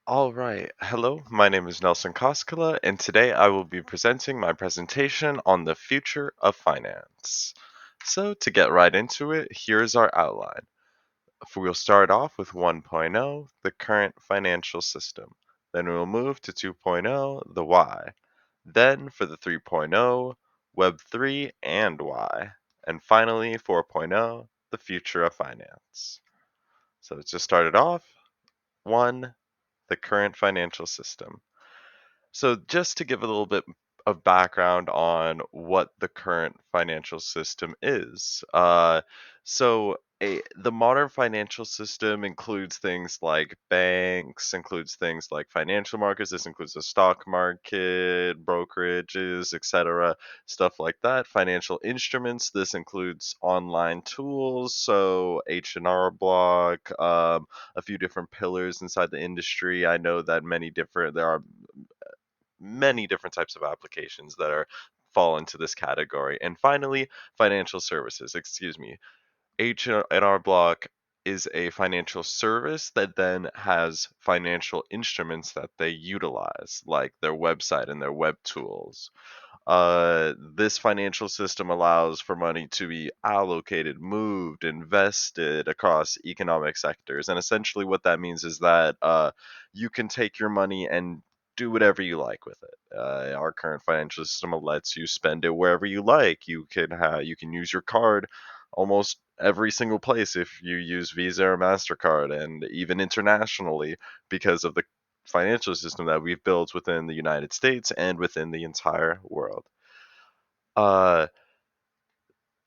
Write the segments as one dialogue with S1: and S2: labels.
S1: All right. Hello, my name is Nelson Koskela, and today I will be presenting my presentation on the future of finance. So, to get right into it, here's our outline. We'll start off with 1.0, the current financial system. Then we'll move to 2.0, the why. Then for the 3.0, Web 3 and why. And finally, 4.0, the future of finance. So, let's just start it off. 1, the current financial system. So, just to give a little bit of background on what the current financial system is. The modern financial system includes things like banks, includes things like financial markets. This includes the stock market, brokerages, etc., stuff like that. Financial instruments. This includes online tools, so H&R Block, a few different pillars inside the industry. I know that there are many different types of applications that are fall into this category. And finally, financial services. Excuse me. H&R Block is a financial service that then has financial instruments that they utilize, like their website and their web tools. This financial system allows for money to be allocated, moved, invested across economic sectors. And essentially, what that means is that you can take your money and do whatever you like with it. Our current financial system lets you spend it wherever you like. You can use your card almost every single place if you use Visa or Mastercard, and even internationally because of the financial system that we've built within the United States and within the entire world. Uh,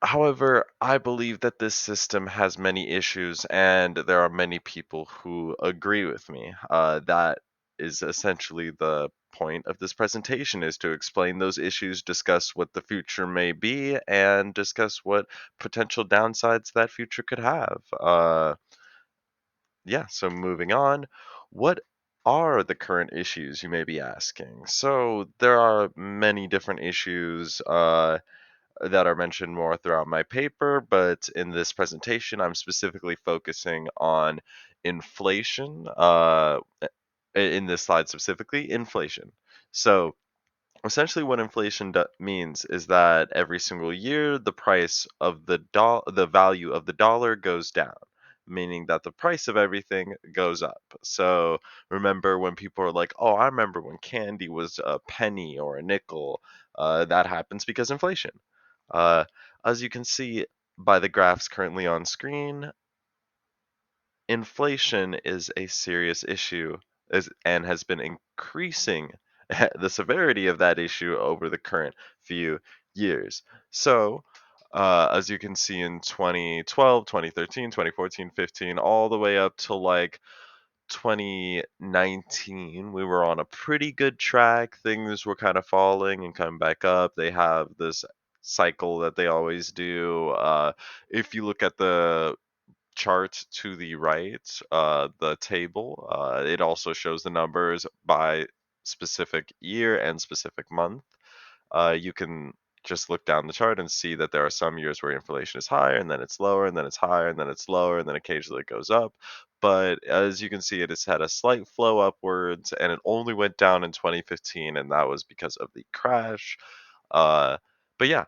S1: However, I believe that this system has many issues, and there are many people who agree with me. That is essentially the point of this presentation, is to explain those issues, discuss what the future may be, and discuss what potential downsides that future could have. Yeah, so moving on, what are the current issues, you may be asking? So there are many different issues that are mentioned more throughout my paper, but in this presentation, I'm specifically focusing on inflation. In this slide specifically, inflation. So essentially, what inflation means is that every single year, the price of the value of the dollar goes down, meaning that the price of everything goes up. So remember when people are like, "Oh, I remember when candy was a penny or a nickel." That happens because inflation. Uh, as you can see by the graphs currently on screen, inflation is a serious issue and has been increasing the severity of that issue over the current few years. So, as you can see in 2012, 2013, 2014, 15, all the way up to like 2019, we were on a pretty good track. Things were kind of falling and coming back up. They have this cycle that they always do. If you look at the chart to the right, the table, it also shows the numbers by specific year and specific month. You can just look down the chart and see that there are some years where inflation is higher, and then it's lower, and then it's higher, and then it's lower, and then occasionally it goes up. But as you can see, it has had a slight flow upwards, and it only went down in 2015, and that was because of the crash. Uh, but yeah,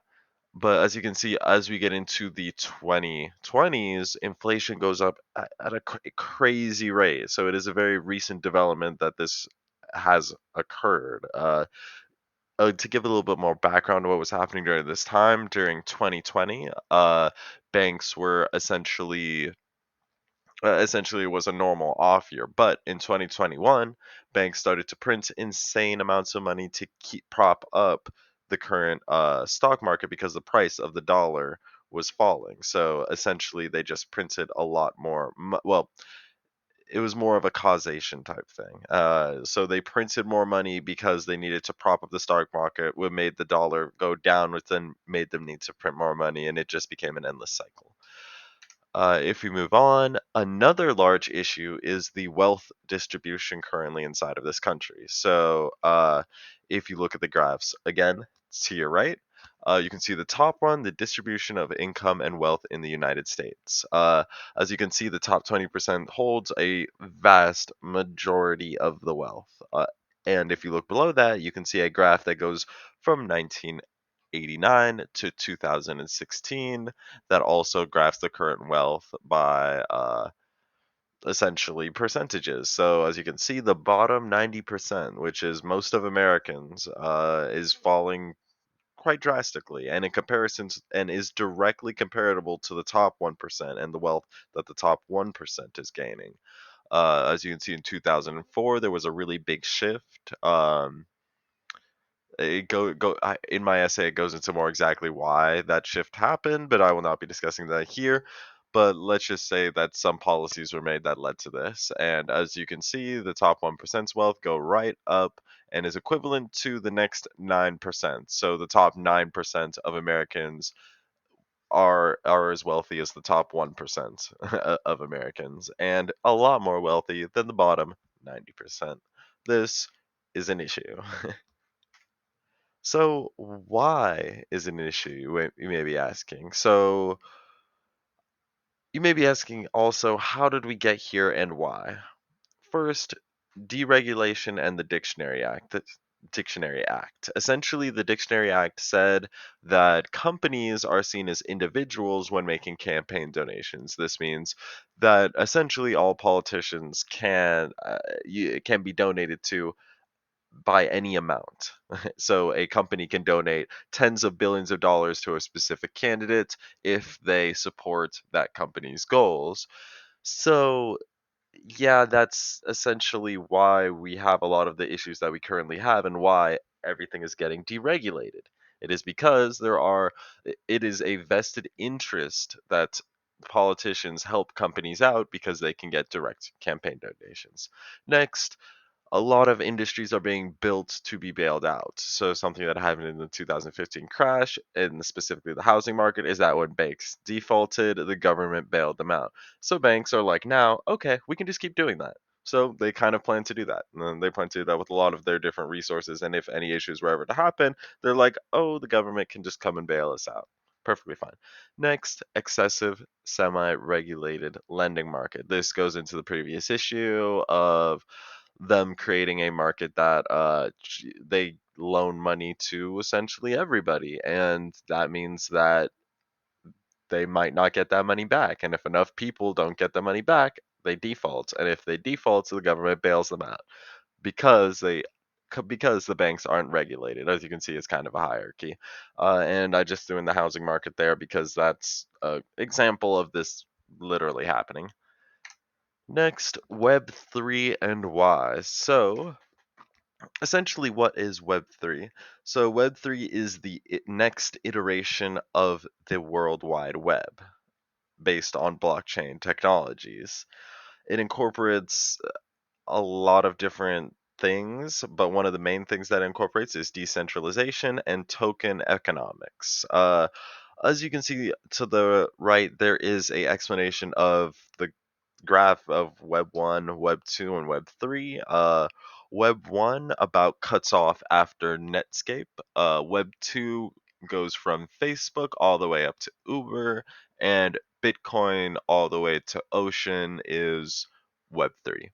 S1: but as you can see, as we get into the 2020s, inflation goes up at a crazy rate. So it is a very recent development that this has occurred. To give a little bit more background to what was happening during this time, during 2020, banks were essentially it was a normal off year. But in 2021, banks started to print insane amounts of money to keep prop up the current stock market because the price of the dollar was falling. So essentially, they just printed a lot more. Well, it was more of a causation type thing. So they printed more money because they needed to prop up the stock market, what made the dollar go down, which then made them need to print more money, and it just became an endless cycle. If we move on, another large issue is the wealth distribution currently inside of this country. So, if you look at the graphs again to your right, You can see the top one, the distribution of income and wealth in the United States. As you can see, the top 20% holds a vast majority of the wealth. And if you look below that, you can see a graph that goes from 1989 to 2016 that also graphs the current wealth by essentially percentages. So as you can see, the bottom 90%, which is most of Americans, is falling quite drastically, and in comparisons, and is directly comparable to the top 1% and the wealth that the top 1% is gaining. As you can see, in 2004, there was a really big shift. In my essay, it goes into more exactly why that shift happened, but I will not be discussing that here. But let's just say that some policies were made that led to this. And as you can see, the top 1%'s wealth go right up and is equivalent to the next 9%. So the top 9% of Americans are as wealthy as the top 1% of Americans, and a lot more wealthy than the bottom 90%. This is an issue. So, why is it an issue? You may be asking. So, you may be asking also, how did we get here and why? First, deregulation and the Dictionary Act. The Dictionary Act. Essentially, the Dictionary Act said that companies are seen as individuals when making campaign donations. This means that essentially all politicians can be donated to by any amount. So a company can donate tens of billions of dollars to a specific candidate if they support that company's goals. So, yeah, that's essentially why we have a lot of the issues that we currently have and why everything is getting deregulated. It is because it is a vested interest that politicians help companies out because they can get direct campaign donations. Next, a lot of industries are being built to be bailed out. So something that happened in the 2015 crash, and specifically the housing market, is that when banks defaulted, the government bailed them out. So banks are like, now, okay, we can just keep doing that. So they kind of plan to do that. And they plan to do that with a lot of their different resources. And if any issues were ever to happen, they're like, oh, the government can just come and bail us out. Perfectly fine. Next, excessive semi-regulated lending market. This goes into the previous issue of them creating a market that they loan money to essentially everybody, and that means that they might not get that money back, and if enough people don't get the money back, they default, and if they default, the government bails them out because because the banks aren't regulated. As you can see, it's kind of a hierarchy, and I just threw in the housing market there because that's an example of this literally happening. Next, Web3 and why. So essentially, what is Web3? So Web3 is the next iteration of the World Wide Web based on blockchain technologies. It incorporates a lot of different things, but one of the main things that it incorporates is decentralization and token economics. As you can see to the right, there is a explanation of the graph of Web 1, Web 2, and Web 3. Web 1 about cuts off after Netscape. Web 2 goes from Facebook all the way up to Uber, and Bitcoin all the way to Ocean is Web 3.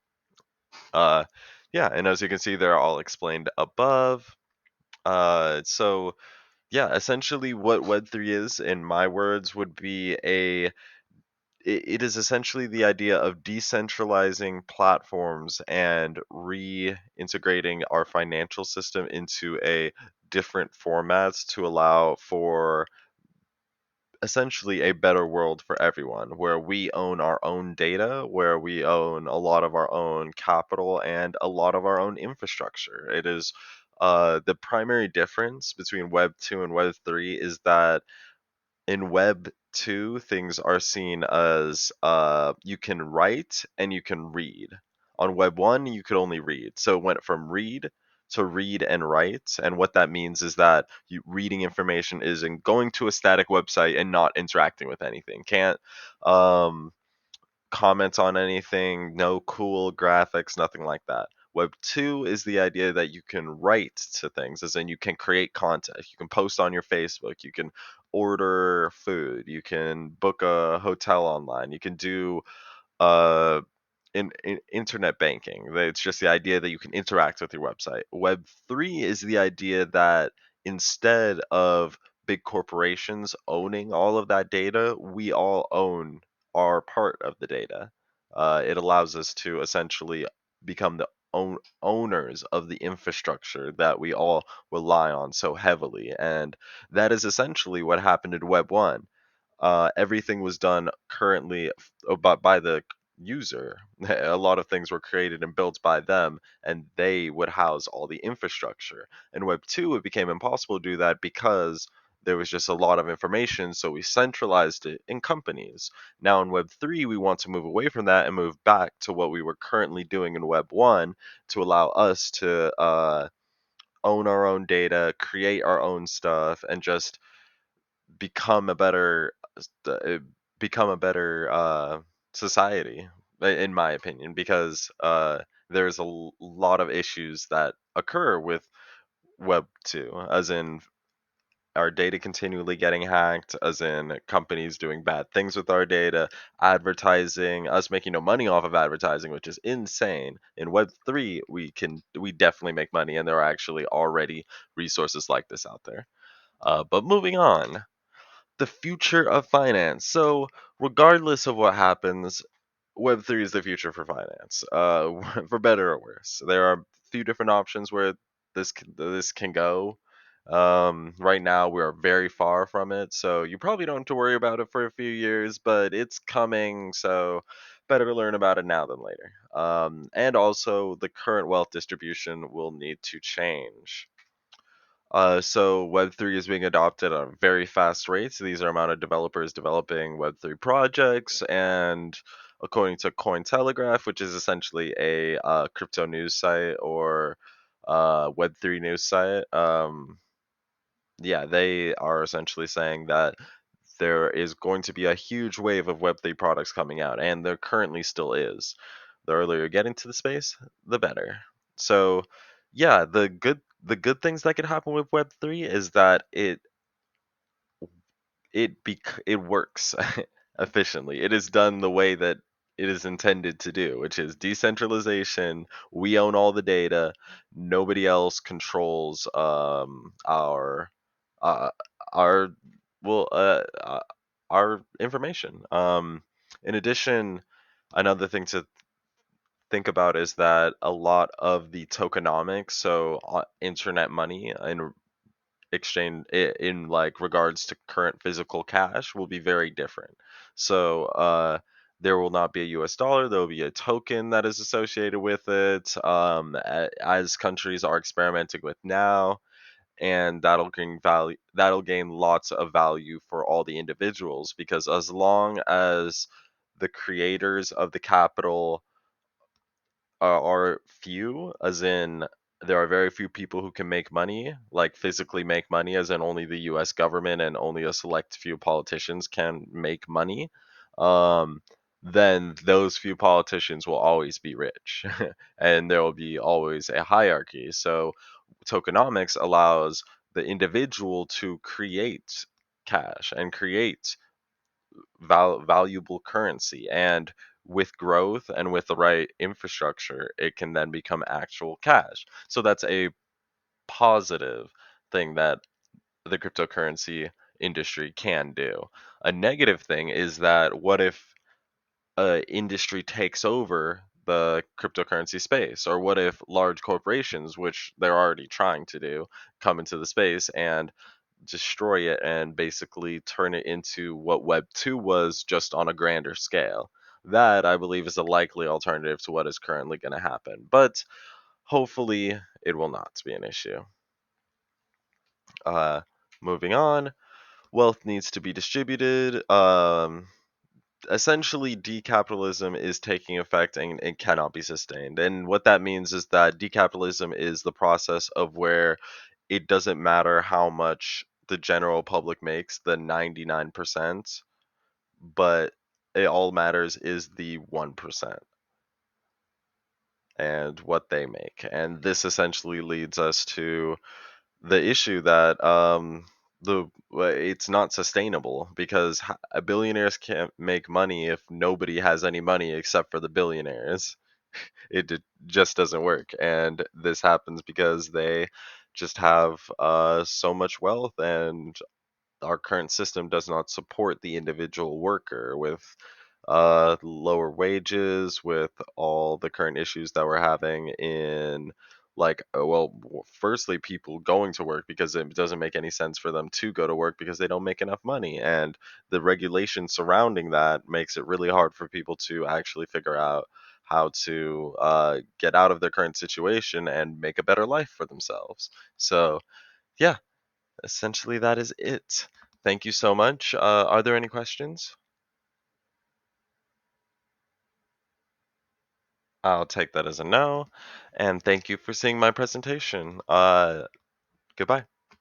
S1: Uh, yeah, and as you can see, they're all explained above. So yeah, essentially what Web3 is, in my words, would be it is essentially the idea of decentralizing platforms and reintegrating our financial system into a different formats to allow for essentially a better world for everyone, where we own our own data, where we own a lot of our own capital and a lot of our own infrastructure. It is the primary difference between Web 2 and Web 3 is that in Web 2, things are seen as you can write and you can read. On Web 1, you could only read. So it went from read to read and write. And what that means is that reading information is in going to a static website and not interacting with anything. Can't um, comment on anything, no cool graphics, nothing like that. Web 2 is the idea that you can write to things, as in you can create content. You can post on your Facebook, you can order food, you can book a hotel online, you can do uh in internet banking. It's just the idea that you can interact with your website. Web 3 is the idea that instead of big corporations owning all of that data, we all own our part of the data. It allows us to essentially become the owners of the infrastructure that we all rely on so heavily. And that is essentially what happened in Web 1. Everything was done currently by the user. A lot of things were created and built by them, and they would house all the infrastructure. In Web 2, it became impossible to do that because there was just a lot of information, so we centralized it in companies. Now, in Web 3, we want to move away from that and move back to what we were currently doing in Web 1 to allow us to own our own data, create our own stuff, and just become a better uh, become a better society, in my opinion, because there's a lot of issues that occur with Web 2, as in our data continually getting hacked, as in companies doing bad things with our data, advertising, us making no money off of advertising, which is insane. In Web 3, we definitely make money, and there are actually already resources like this out there. But moving on, the future of finance. So, regardless of what happens, Web3 is the future for finance, for better or worse. There are a few different options where this can go. Right now, we are very far from it, so you probably don't have to worry about it for a few years, but it's coming, so better to learn about it now than later. And also, the current wealth distribution will need to change. So Web3 is being adopted at a very fast rate. So these are amount of developers developing Web3 projects, and according to Cointelegraph, which is essentially a crypto news site or Web3 news site, yeah, they are essentially saying that there is going to be a huge wave of Web3 products coming out, and there currently still is. The earlier you get into the space, the better. So, yeah, the good things that could happen with Web3 is that it works efficiently. It is done the way that it is intended to do, which is decentralization. We own all the data. Nobody else controls uh, our well our information. In addition, another thing to think about is that a lot of the tokenomics, so internet money in exchange in like regards to current physical cash, will be very different. So there will not be a US dollar, there will be a token that is associated with it, as countries are experimenting with now, and that'll gain lots of value for all the individuals, because as long as the creators of the capital are few, as in there are very few people who can make money, like physically make money, as in only the US government and only a select few politicians can make money, um, then those few politicians will always be rich. And there will be always a hierarchy. So tokenomics allows the individual to create cash and create valuable currency, and with growth and with the right infrastructure, it can then become actual cash. So that's a positive thing that the cryptocurrency industry can do. A negative thing is that what if industry takes over the cryptocurrency space, or what if large corporations, which they're already trying to do, come into the space and destroy it and basically turn it into what Web 2 was, just on a grander scale. That, I believe, is a likely alternative to what is currently going to happen. But hopefully, it will not be an issue. Uh, Moving on, wealth needs to be distributed. Essentially, decapitalism is taking effect and it cannot be sustained. And what that means is that decapitalism is the process of where it doesn't matter how much the general public makes, the 99%, but it all matters is the 1%. and what they make. And this essentially leads us to the issue that it's not sustainable because billionaires can't make money if nobody has any money except for the billionaires. Just doesn't work, and this happens because they just have so much wealth, and our current system does not support the individual worker with lower wages, with all the current issues that we're having in like firstly people going to work because it doesn't make any sense for them to go to work because they don't make enough money, and the regulation surrounding that makes it really hard for people to actually figure out how to get out of their current situation and make a better life for themselves. So yeah, essentially, that is it. Thank you so much. Are there any questions? I'll take that as a no. And thank you for seeing my presentation. Goodbye.